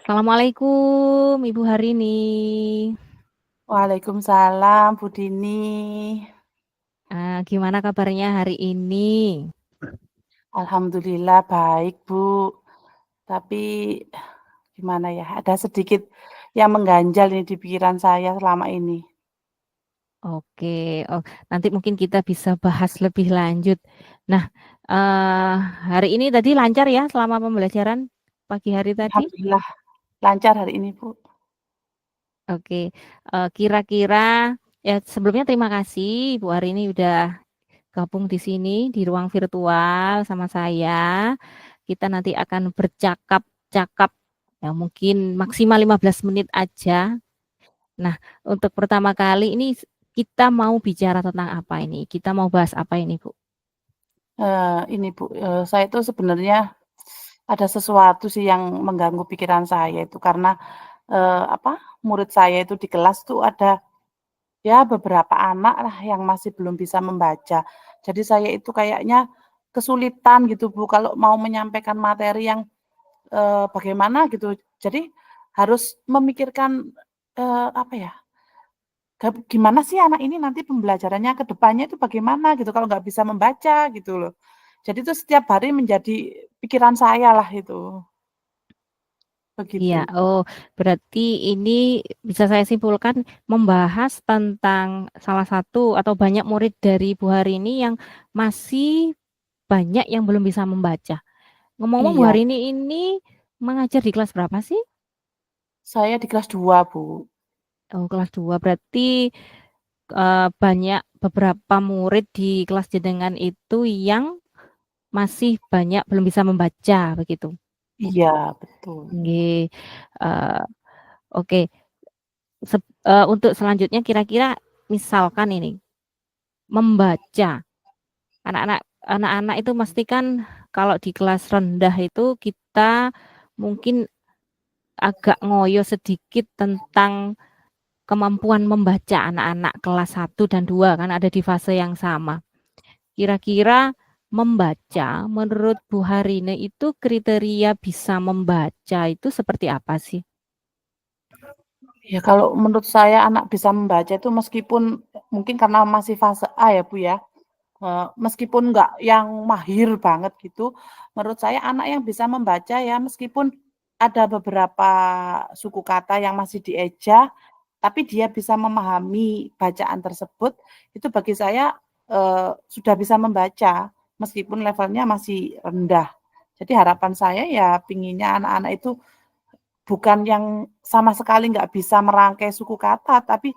Assalamualaikum Ibu Harini. Waalaikumsalam Bu Dini. Gimana kabarnya hari ini? Alhamdulillah baik Bu. Tapi gimana ya, ada sedikit yang mengganjal ini di pikiran saya selama ini. Oke, nanti mungkin kita bisa bahas lebih lanjut. Nah, eh, hari ini tadi lancar ya selama pembelajaran pagi hari tadi? Alhamdulillah lancar hari ini Bu. Oke, kira-kira ya sebelumnya terima kasih Bu Harini udah gabung di sini di ruang virtual sama saya. Kita nanti akan bercakap-cakap ya mungkin maksimal 15 menit aja. Nah, untuk pertama kali ini kita mau bicara tentang apa ini? Kita mau bahas apa ini, Bu? Ini Bu, saya itu sebenarnya ada sesuatu sih yang mengganggu pikiran saya itu karena, murid saya itu di kelas tuh ada, ya beberapa anak lah yang masih belum bisa membaca. Jadi saya itu kayaknya kesulitan gitu Bu, kalau mau menyampaikan materi yang, bagaimana gitu. Jadi harus memikirkan, apa ya, gimana sih anak ini nanti pembelajarannya ke depannya itu bagaimana gitu kalau nggak bisa membaca gitu loh. Jadi itu setiap hari menjadi pikiran saya lah itu, Iya, begitu. berarti ini bisa saya simpulkan membahas tentang salah satu atau banyak murid dari Bu Harini yang masih banyak yang belum bisa membaca. Ngomong-ngomong, Bu Iya, Harini ini mengajar di kelas berapa sih? saya di kelas 2 Bu. Oh, kelas 2. Berarti banyak beberapa murid di kelas jenengan itu yang masih banyak belum bisa membaca begitu. Iya, betul. Nggih, eee, oke. Untuk selanjutnya kira-kira misalkan ini, membaca. Anak-anak itu mesti kan kalau di kelas rendah itu kita mungkin agak ngoyo sedikit tentang kemampuan membaca anak-anak kelas 1 dan 2 kan ada di fase yang sama. Kira-kira membaca menurut Bu Harine itu kriteria bisa membaca itu seperti apa sih? Ya kalau menurut saya anak bisa membaca itu meskipun mungkin karena masih fase A ya Bu ya, meskipun nggak yang mahir banget gitu, menurut saya anak yang bisa membaca ya meskipun ada beberapa suku kata yang masih dieja, tapi dia bisa memahami bacaan tersebut, itu bagi saya, sudah bisa membaca, meskipun levelnya masih rendah. Jadi harapan saya ya pinginnya anak-anak itu bukan yang sama sekali nggak bisa merangkai suku kata, tapi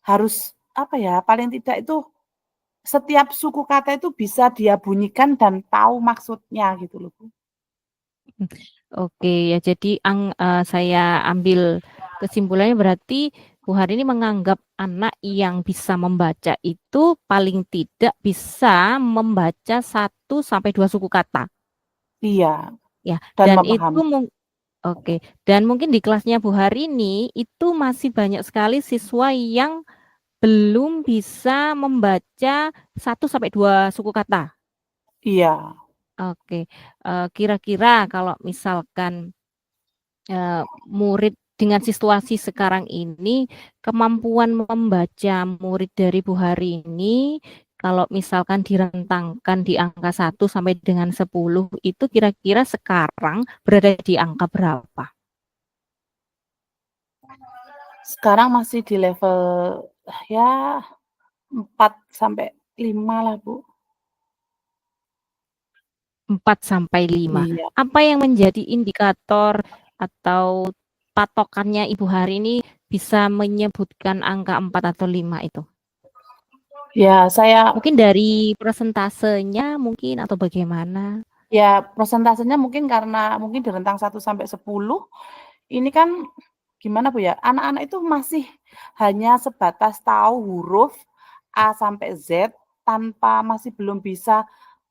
harus, apa ya, paling tidak itu setiap suku kata itu bisa dia bunyikan dan tahu maksudnya gitu loh, Bu. Oke, ya jadi saya ambil kesimpulannya berarti Bu Hari ini menganggap anak yang bisa membaca itu paling tidak bisa membaca 1 sampai 2 suku kata. Iya, Ya, dan dan itu memahami. oke. Dan mungkin di kelasnya Bu Hari ini itu masih banyak sekali siswa yang belum bisa membaca 1 sampai 2 suku kata. Iya. Oke, kira-kira kalau misalkan murid dengan situasi sekarang ini, kemampuan membaca murid dari Bu Hari ini, kalau misalkan direntangkan di angka 1 sampai dengan 10, itu kira-kira sekarang berada di angka berapa? Sekarang masih di level, ya 4 sampai 5 lah, Bu. 4 sampai 5. Iya. Apa yang menjadi indikator atau patokannya Ibu Hari ini bisa menyebutkan angka 4 atau 5 itu? Ya saya Mungkin dari persentasenya mungkin atau bagaimana? ya prosentasenya mungkin karena mungkin di rentang 1 sampai 10, ini kan gimana, Bu, ya, anak-anak itu masih hanya sebatas tahu huruf A sampai Z tanpa masih belum bisa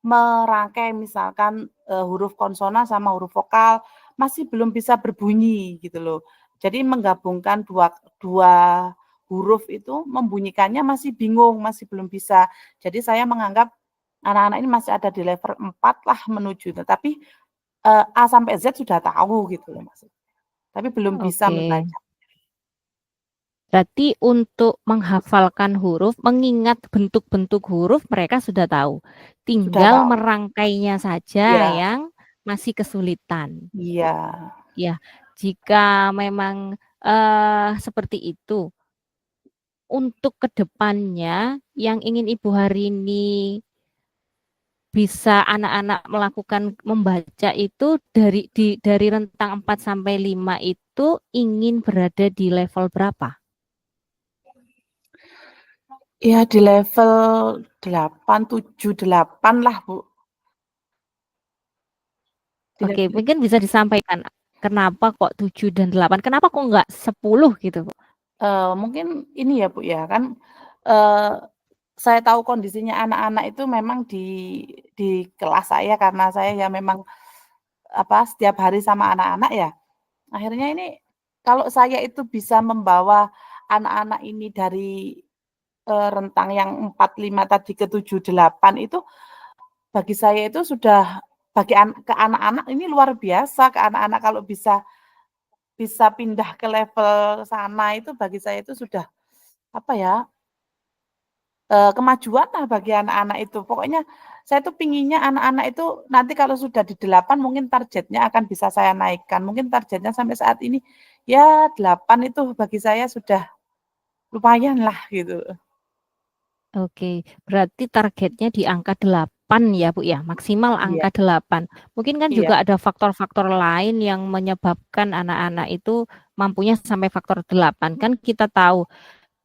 merangkai misalkan, huruf konsonan sama huruf vokal, masih belum bisa berbunyi gitu loh. Jadi menggabungkan dua dua huruf itu membunyikannya masih bingung, masih belum bisa. Jadi saya menganggap anak-anak ini masih ada di level 4 lah menuju, tetapi, A sampai Z sudah tahu gitu loh maksudnya. tapi belum bisa Oke. membaca. Berarti untuk menghafalkan huruf, mengingat bentuk-bentuk huruf mereka sudah tahu. Sudah Tinggal tahu. merangkainya saja Iya. yang masih kesulitan. Iya. Ya, jika memang seperti itu, untuk kedepannya yang ingin Ibu hari ini bisa anak-anak melakukan membaca itu dari rentang 4 sampai 5 itu ingin berada di level berapa? Ya di level 8, 7, 8 lah, Bu. Di Oke, level mungkin bisa disampaikan kenapa kok 7 dan 8? Kenapa kok enggak 10 gitu, Bu? Mungkin ini ya, Bu, ya, kan, eee, saya tahu kondisinya anak-anak itu memang di kelas saya karena saya ya memang, setiap hari sama anak-anak ya. Akhirnya ini kalau saya itu bisa membawa anak-anak ini dari, rentang yang 4, 5 tadi ke 7, 8 itu bagi saya itu sudah ke anak-anak ini luar biasa, ke anak-anak kalau bisa pindah ke level sana itu bagi saya itu sudah, apa ya, kemajuan lah bagi anak-anak itu. Pokoknya saya tuh pinginnya anak-anak itu nanti kalau sudah di 8 mungkin targetnya akan bisa saya naikkan. Mungkin targetnya sampai saat ini, ya 8 itu bagi saya sudah lumayan lah gitu. Oke, berarti targetnya di angka 8 ya, Bu, ya? Maksimal Iya, angka 8. Mungkin kan iya, juga ada faktor-faktor lain yang menyebabkan anak-anak itu mampunya sampai faktor 8. Kan kita tahu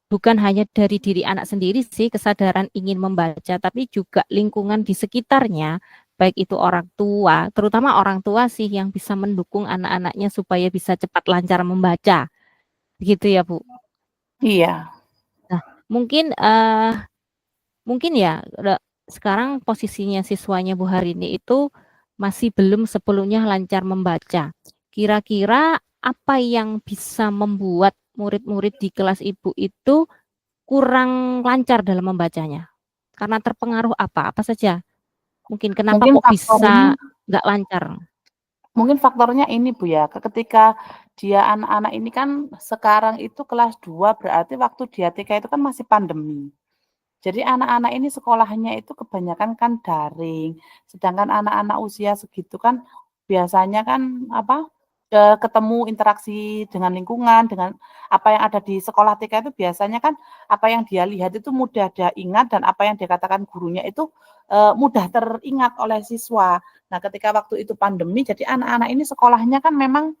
bukan hanya dari diri anak sendiri sih kesadaran ingin membaca, tapi juga lingkungan di sekitarnya, baik itu orang tua, terutama orang tua sih yang bisa mendukung anak-anaknya supaya bisa cepat lancar membaca. Begitu ya, Bu? iya, Nah, mungkin, mungkin ya, sekarang posisinya siswanya Bu Harini itu masih belum sepenuhnya lancar membaca. Kira-kira apa yang bisa membuat murid-murid di kelas Ibu itu kurang lancar dalam membacanya? Karena terpengaruh apa? Apa saja? Mungkin kenapa mungkin kok faktornya bisa nggak lancar? mungkin faktornya ini, Bu, ya, ketika dia anak-anak ini kan sekarang itu kelas 2 berarti waktu dia TK itu kan masih pandemi. Jadi anak-anak ini sekolahnya itu kebanyakan kan daring, sedangkan anak-anak usia segitu kan biasanya kan ketemu interaksi dengan lingkungan, dengan apa yang ada di sekolah TK itu biasanya kan apa yang dia lihat itu mudah dia ingat dan apa yang dikatakan gurunya itu, mudah teringat oleh siswa. Nah, ketika waktu itu pandemi jadi anak-anak ini sekolahnya kan memang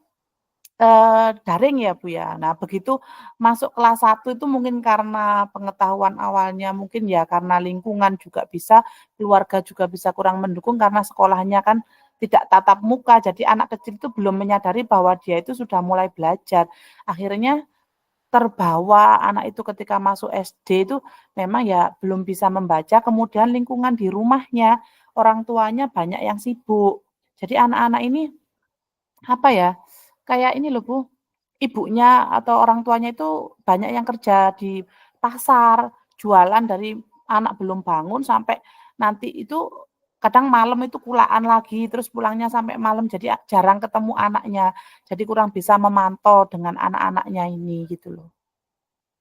daring ya, Bu, ya. Nah, begitu masuk kelas 1 itu mungkin karena pengetahuan awalnya, mungkin ya karena lingkungan juga bisa, keluarga juga bisa kurang mendukung karena sekolahnya kan tidak tatap muka, jadi anak kecil itu belum menyadari bahwa dia itu sudah mulai belajar. Akhirnya terbawa anak itu ketika masuk SD itu memang ya belum bisa membaca, kemudian lingkungan di rumahnya, orang tuanya banyak yang sibuk. Jadi anak-anak ini apa ya, kayak ini loh, Bu, ibunya atau orang tuanya itu banyak yang kerja di pasar, jualan dari anak belum bangun sampai nanti itu kadang malam itu kulaan lagi, terus pulangnya sampai malam, jadi jarang ketemu anaknya. Jadi kurang bisa memantau dengan anak-anaknya ini gitu loh.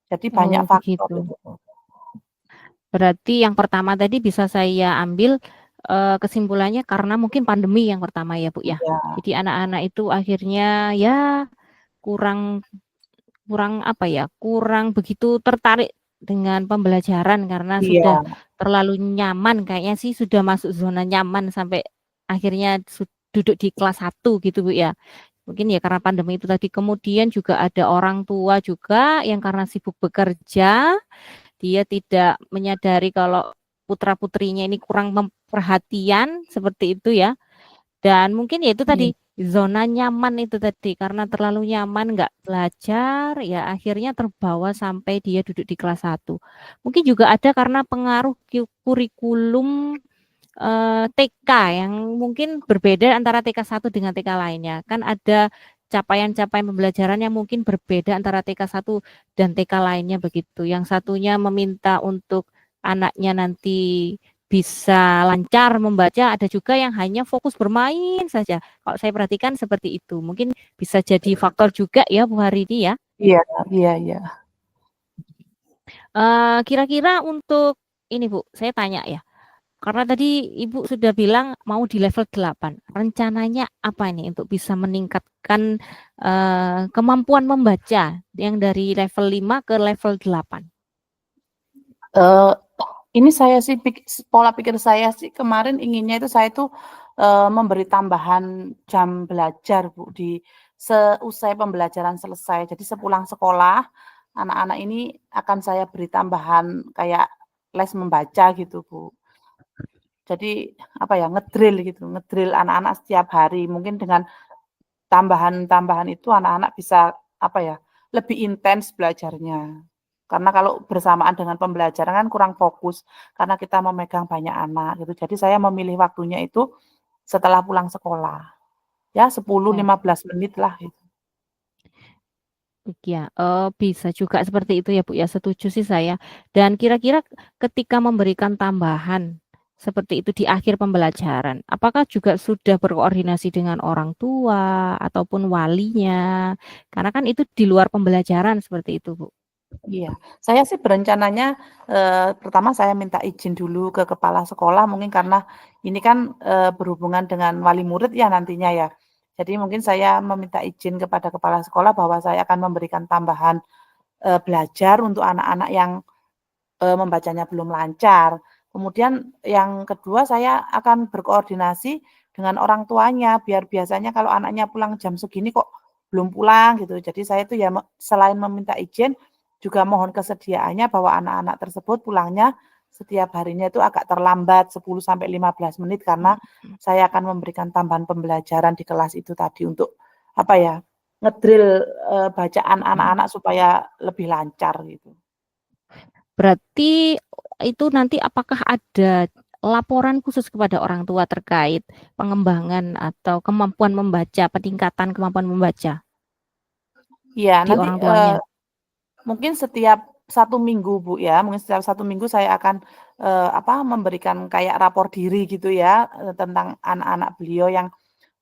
Jadi banyak Oh, faktor begitu. itu. Berarti yang pertama tadi bisa saya ambil, kesimpulannya karena mungkin pandemi yang pertama ya, Bu, ya? Iya, Jadi anak-anak itu akhirnya ya kurang kurang apa ya, kurang begitu tertarik dengan pembelajaran karena sudah iya, terlalu nyaman, kayaknya sih sudah masuk zona nyaman sampai akhirnya duduk di kelas 1 gitu, Bu, ya. Mungkin ya karena pandemi itu tadi, kemudian juga ada orang tua juga yang karena sibuk bekerja, dia tidak menyadari kalau putra-putrinya ini kurang perhatian, seperti itu ya. Dan mungkin ya itu iya, tadi, zona nyaman itu tadi, karena terlalu nyaman nggak belajar, ya akhirnya terbawa sampai dia duduk di kelas 1. Mungkin juga ada karena pengaruh kurikulum, TK yang mungkin berbeda antara TK 1 dengan TK lainnya. Kan ada capaian-capaian pembelajaran yang mungkin berbeda antara TK 1 dan TK lainnya begitu. Yang satunya meminta untuk anaknya nanti bisa lancar membaca, ada juga yang hanya fokus bermain saja. Kalau saya perhatikan seperti itu. Mungkin bisa jadi faktor juga ya Bu Harini ya. Iya iya iya. Kira-kira untuk ini Bu, saya tanya ya, karena tadi Ibu sudah bilang mau di level 8, rencananya apa nih untuk bisa meningkatkan, kemampuan membaca yang dari level 5 ke level 8? Eee, ini saya sih pola pikir saya sih kemarin inginnya itu saya tuh, memberi tambahan jam belajar Bu, seusai pembelajaran selesai. Jadi sepulang sekolah, anak-anak ini akan saya beri tambahan kayak les membaca gitu Bu. Jadi, apa ya, ngedrill anak-anak setiap hari. Mungkin dengan tambahan-tambahan itu anak-anak bisa, apa ya, lebih intens belajarnya. Karena kalau bersamaan dengan pembelajaran kan kurang fokus, karena kita memegang banyak anak gitu. Jadi saya memilih waktunya itu setelah pulang sekolah. Ya 10, Oh. 15 menit lah gitu. Iya, bisa juga seperti itu ya, Bu, ya, setuju sih saya. Dan kira-kira ketika memberikan tambahan seperti itu di akhir pembelajaran, apakah juga sudah berkoordinasi dengan orang tua ataupun walinya? Karena kan itu di luar pembelajaran seperti itu, Bu. Iya, saya sih berencananya, pertama saya minta izin dulu ke kepala sekolah mungkin karena ini kan, berhubungan dengan wali murid ya nantinya ya. Jadi mungkin saya meminta izin kepada kepala sekolah bahwa saya akan memberikan tambahan, belajar untuk anak-anak yang membacanya belum lancar. Kemudian yang kedua saya akan berkoordinasi dengan orang tuanya, biar biasanya kalau anaknya pulang jam segini kok belum pulang gitu. Jadi saya itu ya selain meminta izin, juga mohon kesediaannya bahwa anak-anak tersebut pulangnya setiap harinya itu agak terlambat 10 sampai 15 menit karena Mhm. saya akan memberikan tambahan pembelajaran di kelas itu tadi untuk apa ya, ngedrill, bacaan Mhm. anak-anak supaya lebih lancar gitu. Berarti itu nanti apakah ada laporan khusus kepada orang tua terkait pengembangan atau kemampuan membaca, peningkatan kemampuan membaca Iya, di nanti, orang tuanya? mungkin setiap 1 minggu, Bu, ya, mungkin setiap 1 minggu saya akan, apa, memberikan kayak rapor diri gitu ya, tentang anak-anak beliau yang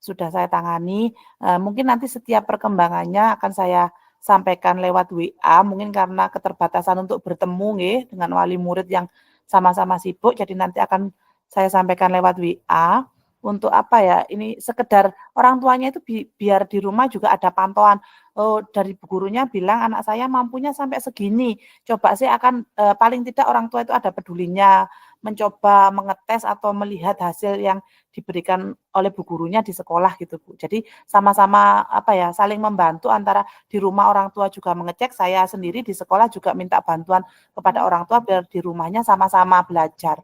sudah saya tangani, mungkin nanti setiap perkembangannya akan saya sampaikan lewat WA, mungkin karena keterbatasan untuk bertemu nggih, dengan wali murid yang sama-sama sibuk, jadi nanti akan saya sampaikan lewat WA, untuk apa ya, ini sekedar orang tuanya itu biar di rumah juga ada pantauan, "Oh, dari bu gurunya bilang anak saya mampunya sampai segini." Coba sih akan, paling tidak orang tua itu ada pedulinya, mencoba mengetes atau melihat hasil yang diberikan oleh bu gurunya di sekolah gitu, Bu. Jadi sama-sama, apa ya, saling membantu antara di rumah orang tua juga mengecek, saya sendiri di sekolah juga minta bantuan kepada orang tua biar di rumahnya sama-sama belajar,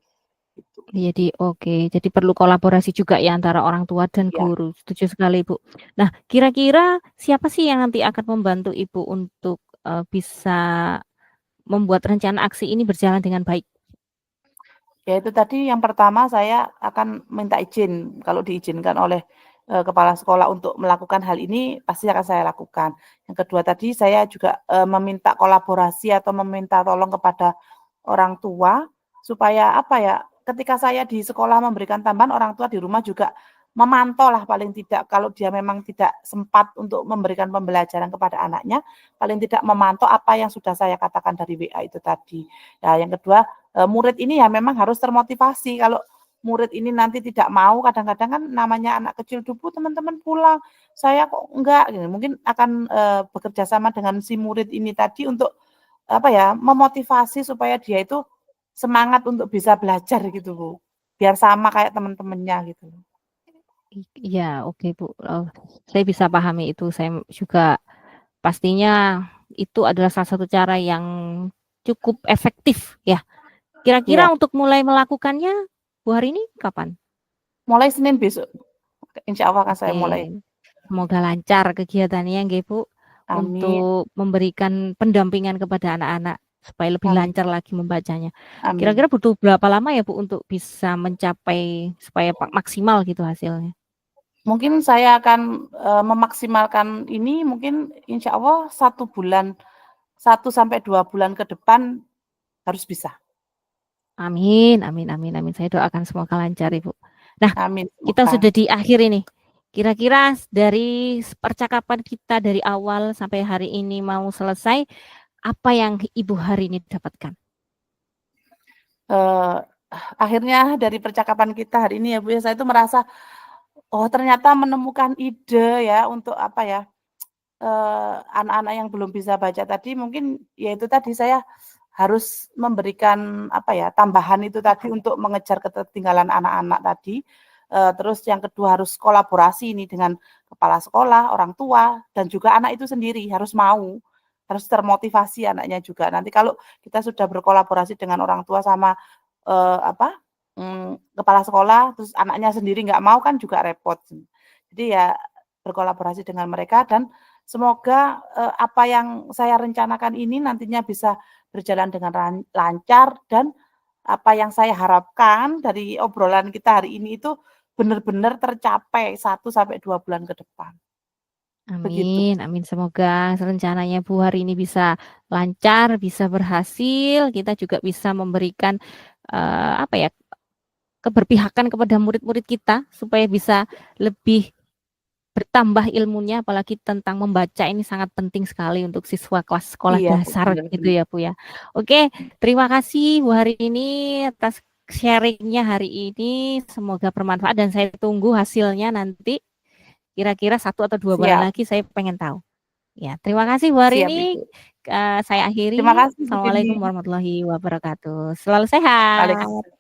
gitu. Jadi oke, jadi perlu kolaborasi juga ya antara orang tua dan Iya. guru, setuju sekali, Bu. Nah, kira-kira siapa sih yang nanti akan membantu Ibu untuk, bisa membuat rencana aksi ini berjalan dengan baik? Ya itu tadi yang pertama saya akan minta izin, kalau diizinkan oleh, kepala sekolah untuk melakukan hal ini pasti akan saya lakukan. Yang kedua tadi saya juga, meminta kolaborasi atau meminta tolong kepada orang tua, supaya apa ya, ketika saya di sekolah memberikan tambahan, orang tua di rumah juga memantau lah paling tidak kalau dia memang tidak sempat untuk memberikan pembelajaran kepada anaknya, paling tidak memantau apa yang sudah saya katakan dari WA itu tadi. Nah yang kedua, murid ini ya memang harus termotivasi, kalau murid ini nanti tidak mau, kadang-kadang kan namanya anak kecil, "Bu, teman-teman pulang, saya kok enggak," gitu. Mungkin akan, bekerja sama dengan si murid ini tadi untuk, apa ya, memotivasi supaya dia itu semangat untuk bisa belajar gitu, Bu. Biar sama kayak teman-temannya gitu. Iya, oke, Bu, saya bisa pahami itu, saya juga pastinya itu adalah salah satu cara yang cukup efektif ya. Kira-kira Iya, untuk mulai melakukannya, Bu, hari ini kapan? mulai Senin besok, insya Allah akan saya Oke, mulai. semoga lancar kegiatannya nggih, Bu, Amin untuk memberikan pendampingan kepada anak-anak supaya lebih amin lancar lagi membacanya. amin. Kira-kira butuh berapa lama ya, Bu, untuk bisa mencapai supaya maksimal gitu hasilnya? Mungkin saya akan, memaksimalkan ini mungkin insya Allah 1 bulan, 1 sampai 2 bulan ke depan harus bisa. Amin, amin, amin, amin. Saya doakan semoga lancar, Ibu. Nah, Amin, kita semoga. sudah di akhir ini. Kira-kira dari percakapan kita dari awal sampai hari ini mau selesai, apa yang Ibu hari ini dapatkan? Akhirnya dari percakapan kita hari ini ya Bu ya, saya itu merasa, oh ternyata menemukan ide ya untuk apa ya, anak-anak yang belum bisa baca tadi mungkin ya itu tadi saya harus memberikan apa ya, tambahan itu tadi untuk mengejar ketertinggalan anak-anak tadi. Terus yang kedua harus kolaborasi ini dengan kepala sekolah, orang tua, dan juga anak itu sendiri harus mau, harus termotivasi anaknya juga. Nanti kalau kita sudah berkolaborasi dengan orang tua sama, apa, kepala sekolah, terus anaknya sendiri nggak mau kan juga repot. Jadi ya berkolaborasi dengan mereka dan semoga, apa yang saya rencanakan ini nantinya bisa berjalan dengan lancar dan apa yang saya harapkan dari obrolan kita hari ini itu benar-benar tercapai 1 sampai 2 bulan ke depan, begitu. Amin, amin. Semoga rencananya Bu hari ini bisa lancar, bisa berhasil. Kita juga bisa memberikan apa ya, keberpihakan kepada murid-murid kita supaya bisa lebih bertambah ilmunya, apalagi tentang membaca ini sangat penting sekali untuk siswa kelas sekolah Iya, Bu, dasar bener gitu bener. ya Bu ya. Oke, terima kasih Bu hari ini atas sharingnya hari ini. Semoga bermanfaat dan saya tunggu hasilnya nanti. Kira-kira 1 atau 2 bulan Siap lagi saya pengen tahu. Ya, terima kasih Bu hari siap, ini. Ibu. Saya Terima akhiri. kasih Bu Assalamualaikum Tini. warahmatullahi wabarakatuh. Selalu sehat. Waalaikumsalam.